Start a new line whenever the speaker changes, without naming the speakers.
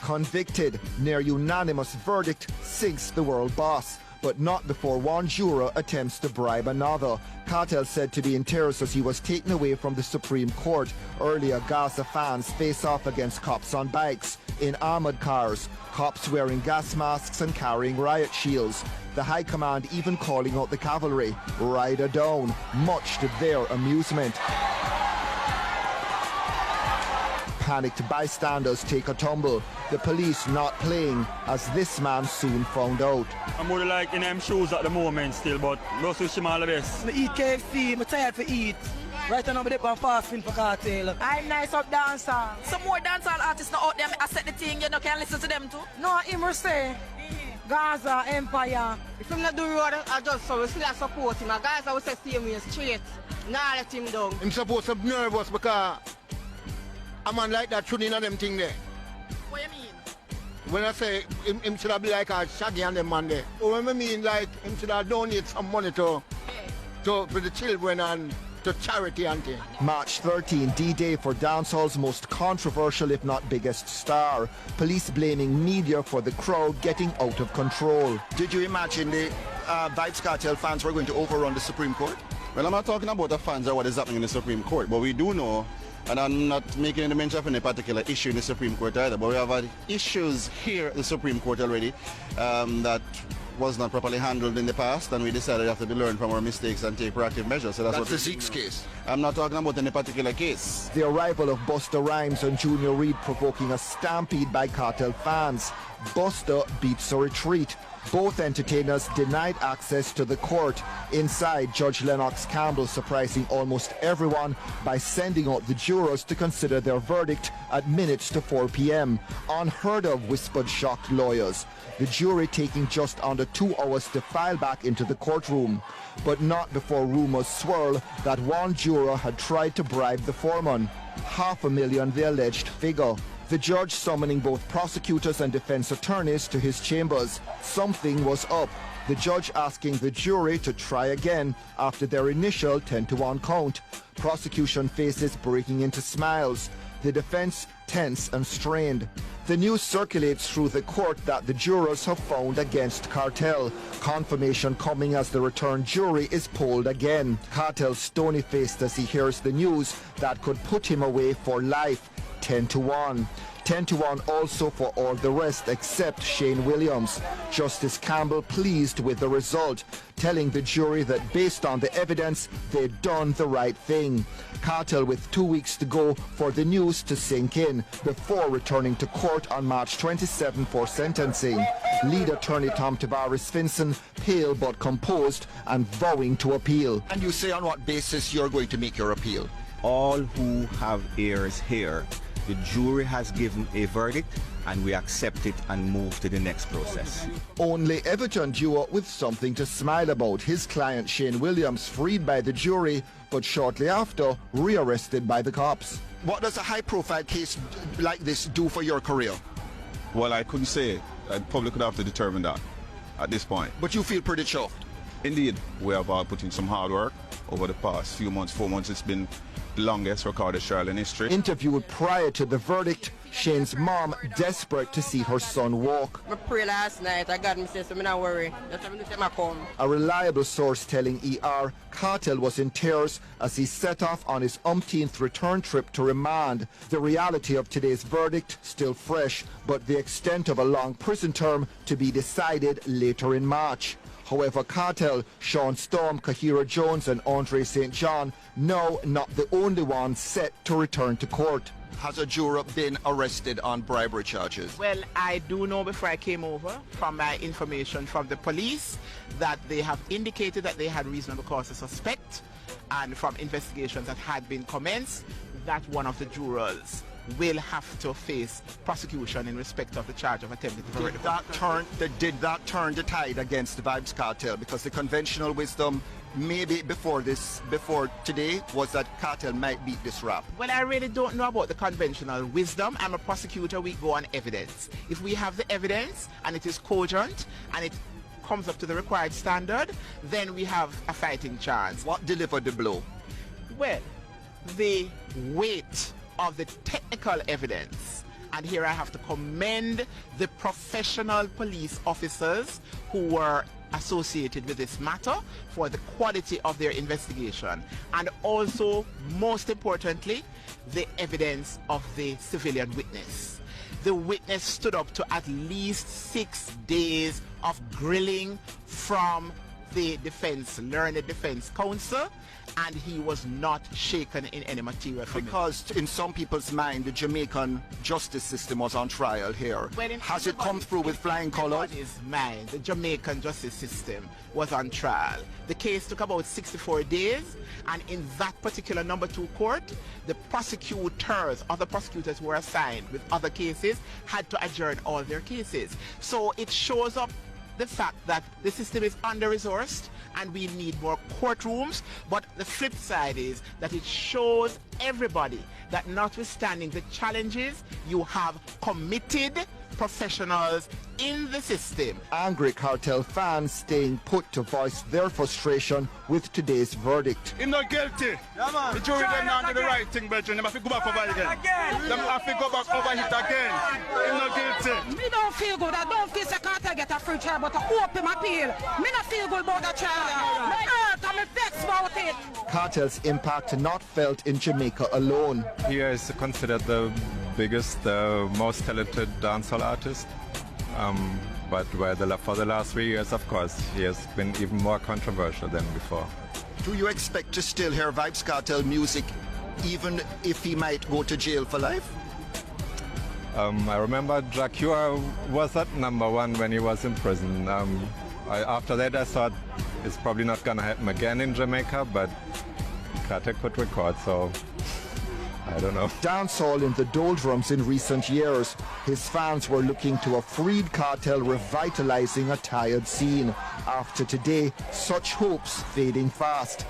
Convicted, near unanimous verdict sinks the world boss, but not before one juror attempts to bribe another. Kartel said to be in tears as he was taken away from the Supreme Court. Earlier, Gaza fans face off against cops on bikes, in armored cars, cops wearing gas masks and carrying riot shields. The High Command even calling out the cavalry, ride her down, much to their amusement. Panicked bystanders take a tumble, the police not playing, as this man soon found out.
I'm more like in them shoes at the moment still, but no wish him all the best.
I eat KFC, I'm tired for eat. Right now I'm fasting for Kartel.
I'm nice up dancer. Some more dancehall artists not out there, I set the thing, you know, can listen to them too.
No, him say Gaza, Empire.
If him not do road, I just so we still support him. Gaza will say same way straight. Nah, let him down.
I'm supposed to be nervous because a man like that shouldn't in them thing there.
What you mean?
When I say him should have be like a Shaggy and them man there. What I mean like him should have donate some money to for the children and to charity and thing.
March 13, D-Day for dancehall's most controversial if not biggest star. Police blaming media for the crowd getting out of control.
Did you imagine the Vybes Kartel fans were going to overrun the Supreme Court?
Well, I'm not talking about the fans or what is happening in the Supreme Court, but we do know, and I'm not making any mention of any particular issue in the Supreme Court either, but we have had issues here at the Supreme Court already that was not properly handled in the past, and we decided after to learn from our mistakes and take proactive measures. So that's what
the Zeke's case.
I'm not talking about any particular case.
The arrival of Busta Rhymes and Junior Reid provoking a stampede by Kartel fans. Busta beats a retreat. Both entertainers denied access to the court. Inside, Judge Lennox Campbell surprising almost everyone by sending out the jurors to consider their verdict at minutes to 4 p.m. Unheard of, whispered shocked lawyers. The jury taking just under 2 hours to file back into the courtroom. But not before rumors swirl that one juror had tried to bribe the foreman. $500,000 the alleged figure. The judge summoning both prosecutors and defense attorneys to his chambers. Something was up. The judge asking the jury to try again after their initial 10-1 count. Prosecution faces breaking into smiles. The defense tense and strained. The news circulates through the court that the jurors have found against Kartel. Confirmation coming as the returned jury is polled again. Kartel stony-faced as he hears the news that could put him away for life. 10-1. 10-1 also for all the rest except Shane Williams. Justice Campbell pleased with the result, telling the jury that based on the evidence, they'd done the right thing. Kartel with 2 weeks to go for the news to sink in before returning to court on March 27 for sentencing. Lead attorney Tom Tavares Finson, pale but composed and vowing to appeal.
And you say on what basis you're going to make your appeal?
All who have ears hear. The jury has given a verdict and we accept it and move to the next process.
Only Everton duo with something to smile about. His client Shane Williams freed by the jury, but shortly after rearrested by the cops.
What does a high-profile case like this do for your career?
Well, I couldn't say. The public would have to determine that at this point.
But you feel pretty chuffed?
Indeed. We have all put in some hard work over the past few months, 4 months. It's been the longest recorded trial in history.
Interviewed prior to the verdict, Shane's mom desperate to see her son walk.
I prayed last night. I got me say so I'm not worry. That's how I come.
A reliable source telling ER Kartel was in tears as he set off on his umpteenth return trip to remand. The reality of today's verdict still fresh, but the extent of a long prison term to be decided later in March. However, Kartel, Sean Storm, Kahira Jones and Andre St. John, now not the only ones set to return to court.
Has a juror been arrested on bribery charges?
Well, I do know before I came over from my information from the police that they have indicated that they had reasonable cause to suspect, and from investigations that had been commenced, that one of the jurors will have to face prosecution in respect of the charge of attempted murder.
Did that turn the tide against the Vybes Kartel? Because the conventional wisdom maybe before today was that Kartel might beat this rap.
Well, I really don't know about the conventional wisdom. I'm a prosecutor, we go on evidence. If we have the evidence and it is cogent and it comes up to the required standard, then we have a fighting chance.
What delivered the blow?
Well, the weight of the technical evidence And here I have to commend the professional police officers who were associated with this matter for the quality of their investigation, and also, most importantly, the evidence of the civilian witness. The witness stood up to at least 6 days of grilling from the learned defense counsel, and he was not shaken in any material.
Because in some people's mind, the Jamaican justice system was on trial here. Has it come through with flying colours?
In everybody's mind, the Jamaican justice system was on trial. The case took about 64 days, and in that particular number 2 court, the prosecutors, other prosecutors who were assigned with other cases, had to adjourn all their cases. So it shows up the fact that the system is under-resourced and we need more courtrooms, but the flip side is that it shows everybody that notwithstanding the challenges, you have committed professionals in the system.
Angry Kartel fans staying put to voice their frustration with today's verdict.
He's not guilty. Yeah, man. The jury them not do the right thing, brethren. They have to go back over again. They have to go back over it again. He's not guilty.
Me don't feel good. I don't feel like Kartel get a free trial, but I hope him appeal. Me not feel good about the trial. Me hurt and me vexed about it.
Kartel's impact not felt in Jamaica alone.
He is considered the biggest, most talented dancehall artist. But for the last 3 years, of course, he has been even more controversial than before.
Do you expect to still hear Vybes Kartel music even if he might go to jail for life?
I remember Jacua was at #1 when he was in prison. After that, I thought it's probably not going to happen again in Jamaica, but Kartel could record, so I don't know.
Dancehall in the doldrums in recent years. His fans were looking to a freed Kartel revitalizing a tired scene. After today, such hopes fading fast.